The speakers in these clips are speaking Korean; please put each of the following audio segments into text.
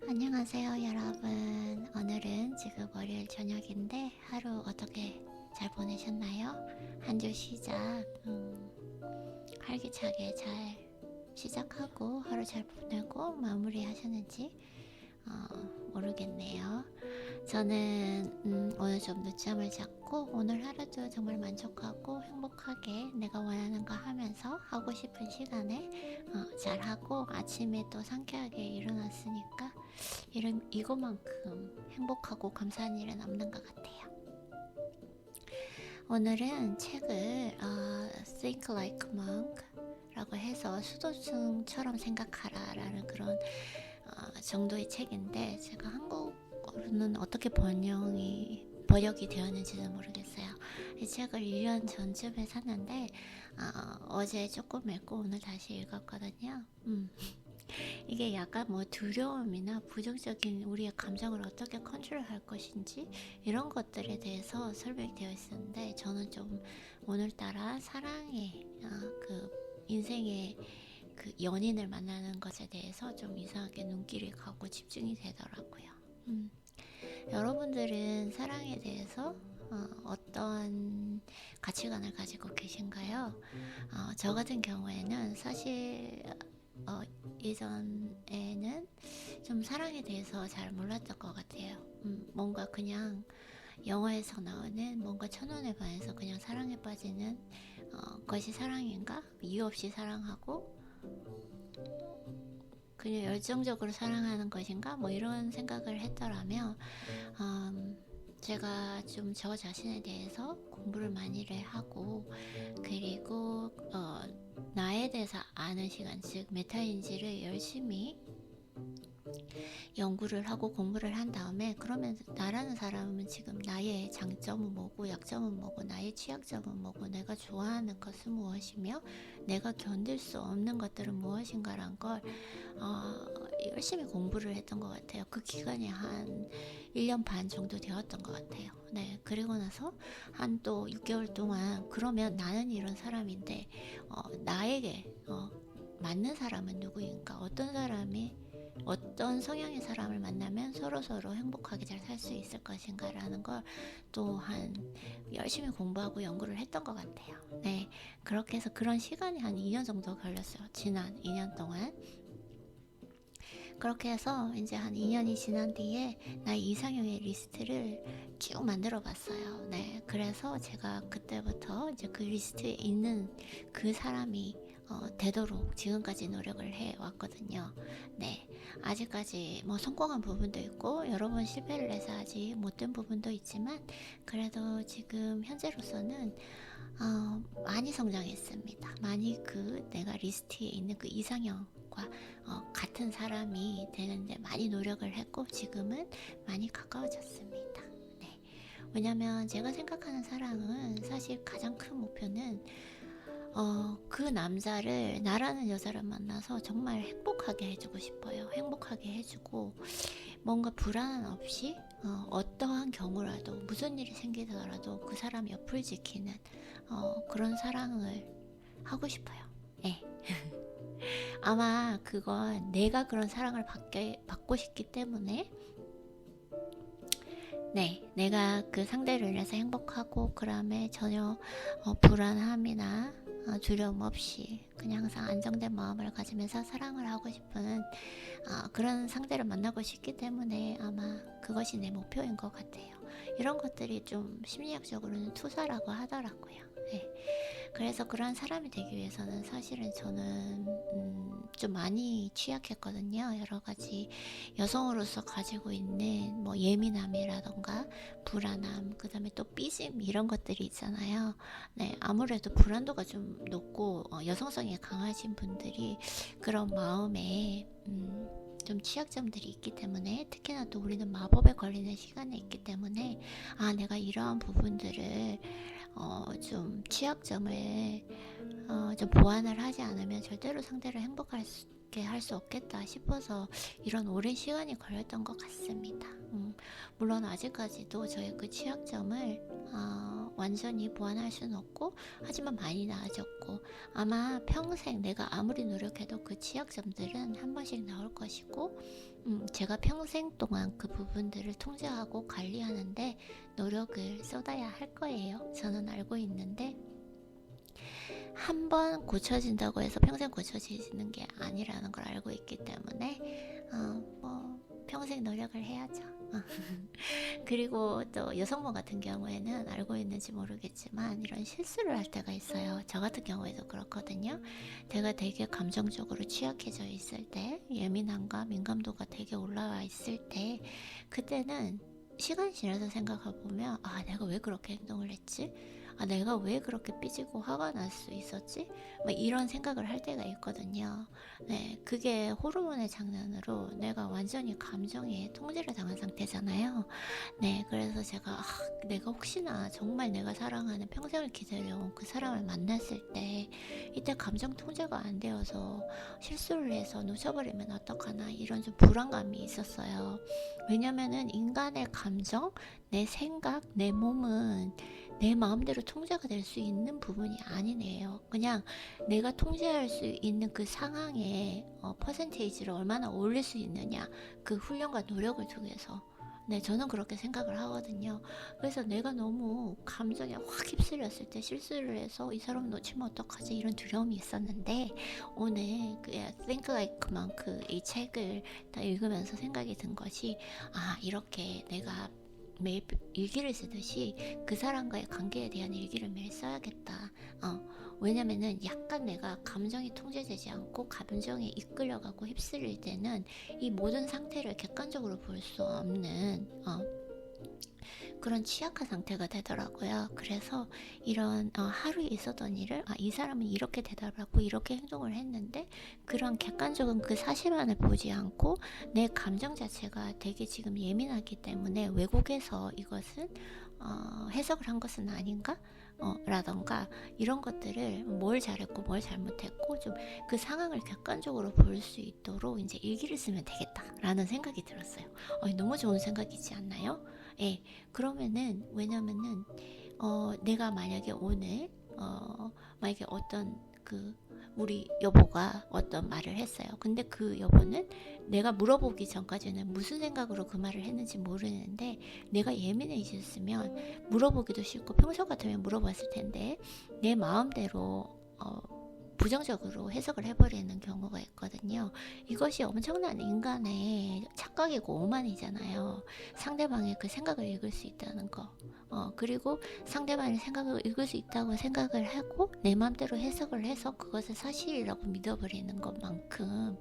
안녕하세요 여러분. 오늘은 지금 월요일 저녁인데 하루 어떻게 잘 보내셨나요? 한 주 시작 활기차게 잘 시작하고 하루 잘 보내고 마무리 하셨는지 모르겠네요. 저는 오늘 좀 늦잠을 잤고 오늘 하루도 정말 만족하고 행복하게 내가 원하는 거 하면서 하고 싶은 시간에 잘하고 아침에 또 상쾌하게 일어났으니까 이거만큼 행복하고 감사한 일은 없는 것 같아요. 오늘은 책을 Think Like a Monk 라고 해서 수도승처럼 생각하라 라는 그런 정도의 책인데, 제가 한국어로는 어떻게 번역이 되었는지는 모르겠어요. 이 책을 1년 전쯤에 샀는데 어제 조금 읽고 오늘 다시 읽었거든요. 이게 약간 뭐 두려움이나 부정적인 우리의 감정을 어떻게 컨트롤할 것인지 이런 것들에 대해서 설명되어 있었는데, 저는 좀 오늘따라 사랑의 그 인생의 그 연인을 만나는 것에 대해서 좀 이상하게 눈길이 가고 집중이 되더라고요. 여러분들은 사랑에 대해서 어떤 가치관을 가지고 계신가요? 저 같은 경우에는 사실 예전에는 좀 사랑에 대해서 잘 몰랐던 것 같아요. 뭔가 그냥 영화에서 나오는 뭔가 첫눈에 반해서 그냥 사랑에 빠지는 것이 사랑인가? 이유 없이 사랑하고 그냥 열정적으로 사랑하는 것인가? 뭐 이런 생각을 했더라면 제가 좀 저 자신에 대해서 공부를 많이 하고, 그리고 나에 대해서 아는 시간, 즉 메타인지를 열심히 연구를 하고 공부를 한 다음에, 그러면 나라는 사람은 지금 나의 장점은 뭐고 약점은 뭐고 나의 취약점은 뭐고 내가 좋아하는 것은 무엇이며 내가 견딜 수 없는 것들은 무엇인가란 걸 열심히 공부를 했던 것 같아요. 그 기간이 한 1년 반 정도 되었던 것 같아요. 네, 그리고 나서 한 또 6개월 동안 그러면 나는 이런 사람인데 나에게 맞는 사람은 누구인가, 어떤 성향의 사람을 만나면 서로 행복하게 잘 살 수 있을 것인가 라는 걸 또한 열심히 공부하고 연구를 했던 것 같아요. 네, 그렇게 해서 그런 시간이 한 2년 정도 걸렸어요. 지난 2년 동안. 그렇게 해서 이제 한 2년이 지난 뒤에 나의 이상형의 리스트를 쭉 만들어 봤어요. 네, 그래서 제가 그때부터 이제 그 리스트에 있는 그 사람이 되도록 지금까지 노력을 해 왔거든요. 네, 아직까지 뭐 성공한 부분도 있고 여러 번 실패를 해서 아직 못된 부분도 있지만, 그래도 지금 현재로서는 많이 성장했습니다. 많이 그 내가 리스트에 있는 그 이상형과 같은 사람이 되는데 많이 노력을 했고 지금은 많이 가까워졌습니다. 네. 왜냐면 제가 생각하는 사랑은 사실 가장 큰 목표는 그 남자를, 나라는 여자를 만나서 정말 행복하게 해주고 싶어요. 행복하게 해주고 뭔가 불안 없이 어떠한 경우라도 무슨 일이 생기더라도 그 사람 옆을 지키는 그런 사랑을 하고 싶어요. 네. 아마 그건 내가 그런 사랑을 받고 싶기 때문에, 네, 내가 그 상대를 위해서 행복하고 그다음에 전혀 불안함이나 두려움 없이 그냥 항상 안정된 마음을 가지면서 사랑을 하고 싶은 그런 상대를 만나고 싶기 때문에 아마 그것이 내 목표인 것 같아요. 이런 것들이 좀 심리학적으로는 투사라고 하더라고요. 네. 그래서 그런 사람이 되기 위해서는 사실은 저는 좀 많이 취약했거든요. 여러 가지 여성으로서 가지고 있는 뭐 예민함이라던가 불안함, 그 다음에 또 삐짐 이런 것들이 있잖아요. 네, 아무래도 불안도가 좀 높고 여성성이 강하신 분들이 그런 마음에 좀 취약점들이 있기 때문에, 특히나 또 우리는 마법에 걸리는 시간이 있기 때문에 내가 이러한 부분들을 좀 취약점을 좀 보완을 하지 않으면 절대로 상대를 행복하게 그렇게 할 수 없겠다 싶어서 이런 오랜 시간이 걸렸던 것 같습니다. 물론 아직까지도 저의 그 취약점을 완전히 보완할 수는 없고, 하지만 많이 나아졌고, 아마 평생 내가 아무리 노력해도 그 취약점들은 한 번씩 나올 것이고, 제가 평생 동안 그 부분들을 통제하고 관리하는데 노력을 쏟아야 할 거예요. 저는 알고 있는데, 한 번 고쳐진다고 해서 평생 고쳐지는 게 아니라는 걸 알고 있기 때문에 평생 노력을 해야죠. 그리고 또 여성분 같은 경우에는 알고 있는지 모르겠지만 이런 실수를 할 때가 있어요. 저 같은 경우에도 그렇거든요. 제가 되게 감정적으로 취약해져 있을 때, 예민함과 민감도가 되게 올라와 있을 때, 그때는 시간이 지나서 생각해 보면 내가 왜 그렇게 행동을 했지? 내가 왜 그렇게 삐지고 화가 날 수 있었지? 이런 생각을 할 때가 있거든요. 네, 그게 호르몬의 장난으로 내가 완전히 감정에 통제를 당한 상태잖아요. 네, 그래서 제가 내가 혹시나 정말 내가 사랑하는, 평생을 기다려온 그 사람을 만났을 때 이때 감정 통제가 안 되어서 실수를 해서 놓쳐버리면 어떡하나, 이런 좀 불안감이 있었어요. 왜냐면은 인간의 감정, 내 생각, 내 몸은 내 마음대로 통제가 될 수 있는 부분이 아니네요. 그냥 내가 통제할 수 있는 그 상황의 퍼센테이지를 얼마나 올릴 수 있느냐, 그 훈련과 노력을 통해서. 네, 저는 그렇게 생각을 하거든요. 그래서 내가 너무 감정에 확 휩쓸렸을 때 실수를 해서 이 사람 놓치면 어떡하지, 이런 두려움이 있었는데, 오늘 그 Think Like Monk 이 책을 다 읽으면서 생각이 든 것이, 이렇게 내가 매일 일기를 쓰듯이 그 사람과의 관계에 대한 일기를 매일 써야겠다. 왜냐면은 약간 내가 감정이 통제되지 않고 감정에 이끌려가고 휩쓸릴 때는 이 모든 상태를 객관적으로 볼 수 없는 그런 취약한 상태가 되더라고요. 그래서 이런 하루에 있었던 일을 이 사람은 이렇게 대답하고 이렇게 행동을 했는데, 그런 객관적인 그 사실만을 보지 않고 내 감정 자체가 되게 지금 예민하기 때문에 왜곡해서 이것은 해석을 한 것은 아닌가? 라던가 이런 것들을 뭘 잘했고 뭘 잘못했고 좀 그 상황을 객관적으로 볼 수 있도록 이제 일기를 쓰면 되겠다라는 생각이 들었어요. 너무 좋은 생각이지 않나요? 예, 그러면은, 왜냐면은 내가 만약에 오늘 만약에 어떤 우리 여보가 어떤 말을 했어요. 근데 그 여보는 내가 물어보기 전까지는 무슨 생각으로 그 말을 했는지 모르는데, 내가 예민해졌으면 물어보기도 싫고 평소 같으면 물어봤을 텐데 내 마음대로 부정적으로 해석을 해버리는 경우가 있거든요. 이것이 엄청난 인간의 착각이고 오만이잖아요. 상대방의 그 생각을 읽을 수 있다는 거. 그리고 상대방의 생각을 읽을 수 있다고 생각을 하고 내 마음대로 해석을 해서 그것을 사실이라고 믿어버리는 것만큼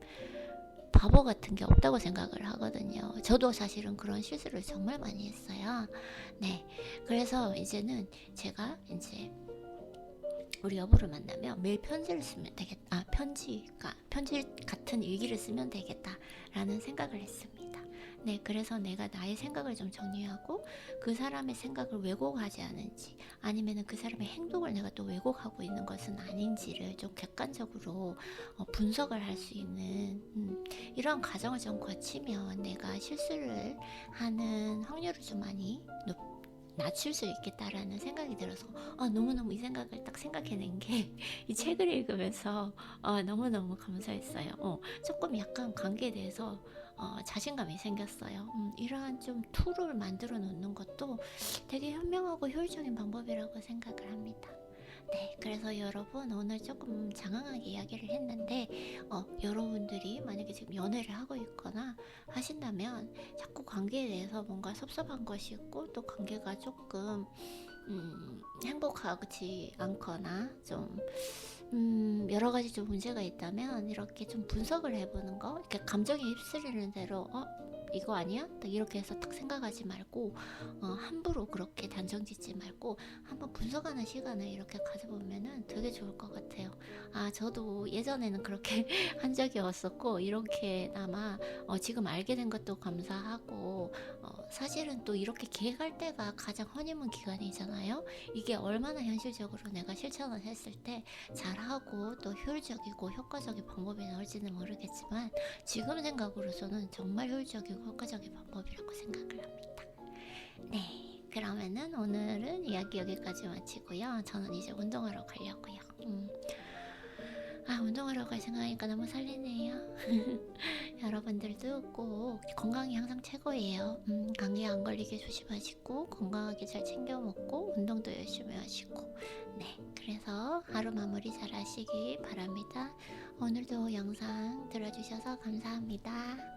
바보 같은 게 없다고 생각을 하거든요. 저도 사실은 그런 실수를 정말 많이 했어요. 네, 그래서 이제는 제가 이제 우리 여보를 만나면 매일 편지를 쓰면 되겠다. 편지 같은 일기를 쓰면 되겠다라는 생각을 했습니다. 네, 그래서 내가 나의 생각을 좀 정리하고 그 사람의 생각을 왜곡하지 않은지, 아니면은 그 사람의 행동을 내가 또 왜곡하고 있는 것은 아닌지를 좀 객관적으로 분석을 할 수 있는 이런 과정을 좀 거치면 내가 실수를 하는 확률을 좀 많이 낮출 수 있겠다라는 생각이 들어서 너무너무 이 생각을 딱 생각해낸 게 이 책을 읽으면서 너무너무 감사했어요. 조금 약간 관계에 대해서 자신감이 생겼어요. 이러한 좀 툴을 만들어 놓는 것도 되게 현명하고 효율적인 방법이라고 생각을 합니다. 네, 그래서 여러분, 오늘 조금 장황하게 이야기를 했는데 여러분들이 만약에 지금 연애를 하고 있거나 하신다면 자꾸 관계에 대해서 뭔가 섭섭한 것이 있고 또 관계가 조금 행복하지 않거나 좀 여러 가지 좀 문제가 있다면 이렇게 좀 분석을 해보는 거, 이렇게 감정에 휩쓸리는 대로 이거 아니야? 이렇게 해서 딱 생각하지 말고 함부로 그렇게 단정 짓지 말고 한번 분석하는 시간을 이렇게 가져보면은 되게 좋을 것 같아요. 저도 예전에는 그렇게 한 적이 없었고, 이렇게나마 지금 알게 된 것도 감사하고, 사실은 또 이렇게 계획할 때가 가장 허니문 기간이잖아요. 이게 얼마나 현실적으로 내가 실천을 했을 때 잘하고 또 효율적이고 효과적인 방법이 나올지는 모르겠지만 지금 생각으로서는 정말 효율적이고 효과적인 방법이라고 생각을 합니다. 네, 그러면은 오늘은 이야기 여기까지 마치고요. 저는 이제 운동하러 가려고요. 운동하러 갈 생각하니까 너무 설레네요. 여러분들도 꼭 건강이 항상 최고예요. 감기 안 걸리게 조심하시고 건강하게 잘 챙겨 먹고 운동도 열심히 하시고 네, 그래서 하루 마무리 잘 하시기 바랍니다. 오늘도 영상 들어주셔서 감사합니다.